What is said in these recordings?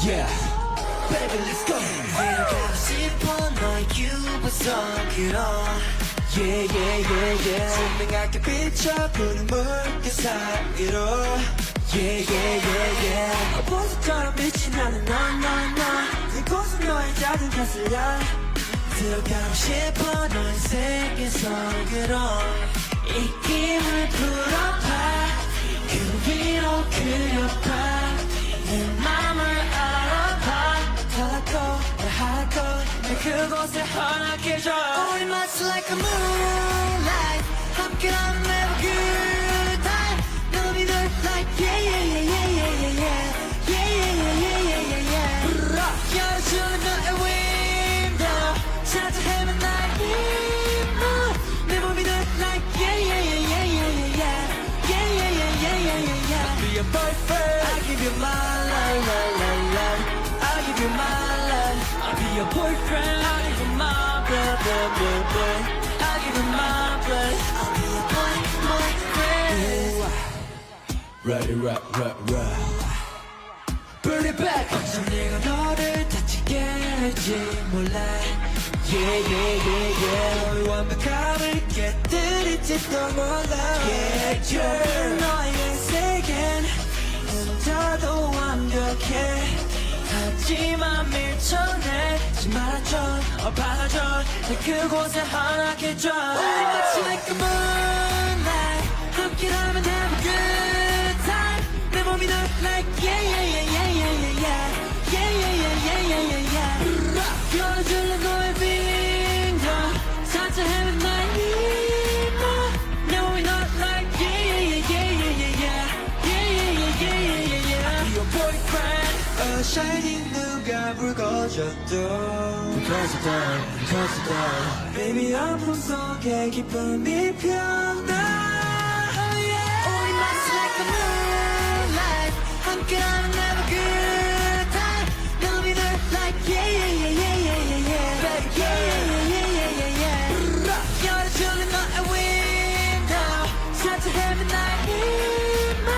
Yeah, baby, let's go. 들어가고 싶어 너의 유부성으로 Yeah, yeah, yeah, yeah. 선명하게 비춰보는 물결 사이로 Yeah, yeah, yeah, yeah. 보석처럼 빛이 나는 넌 그곳은 너의 작은 가슬야 들어가고 싶어 너의 세계 속으로 이 힘을 풀어봐 그 위로 그려봐 내 맘을 알아봐 하고 내 그곳에 허락해줘 우리 마치 like a moonlight 함께라면 never good time 너를 믿을 like yeah yeah yeah yeah yeah yeah yeah yeah yeah yeah yeah yeah 열어주는 너의 window 찾아 헤맨 나의 힘을 내 몸이 늘 like yeah yeah yeah yeah yeah yeah yeah yeah yeah yeah yeah yeah yeah I'll be your boyfriend. I give you my love, love, love, love. I give you my love. I'll be your boyfriend. I give you my blood, blood, blood, blood. I give you my blood. I'll be your boyfriend. Ready, right. Bring it back. 어쩜 내가 너를 다치게 할지 몰라. Yeah, yeah, yeah, yeah. 너의 완벽함을 깨뜨릴지도 몰라. Yeah, yeah. 너의 세계는 혼자도 완벽해. 하지만 밀쳐내지 말아줘 박아줘 내 그곳에 허락해줘 우리 마치 like a moonlight 함께라면 have a good time 내 몸이 널 like yeah yeah yeah yeah yeah yeah yeah yeah yeah yeah yeah yeah yeah 열어줄래 너의 window 찾아 헤맨 나의 힘을 내 몸이 널 like yeah yeah yeah yeah yeah yeah yeah yeah yeah yeah yeah yeah I'll be your boyfriend. shining 누가 불 꺼져도 Because of that. Baby 아픔 속에 기쁨이 피어나 oh, yeah. 우리 마치 like a moonlight 함께라면 never good time 널 믿을 like yeah yeah yeah yeah yeah yeah yeah Baby, yeah yeah yeah yeah yeah yeah yeah 열어줄래 너의 window 찾아 헤맨 나의 힘을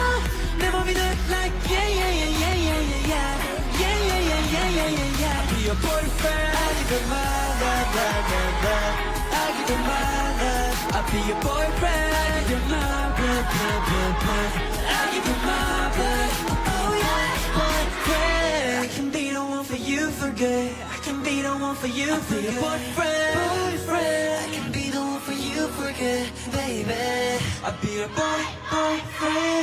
내 몸이 늘 like yeah yeah yeah yeah yeah yeah yeah yeah yeah yeah yeah yeah yeah yeah I'll be your boyfriend. I give you my love, love, love, love. I give you my love. I'll be your boyfriend. I give you my blood, blood, blood, blood. I give you my blood. Oh yeah, boyfriend. I can be the one for you for good. I can be the one for you for good. boyfriend. Boyfriend. I can be the one for you for good, baby. I'll be your boyfriend.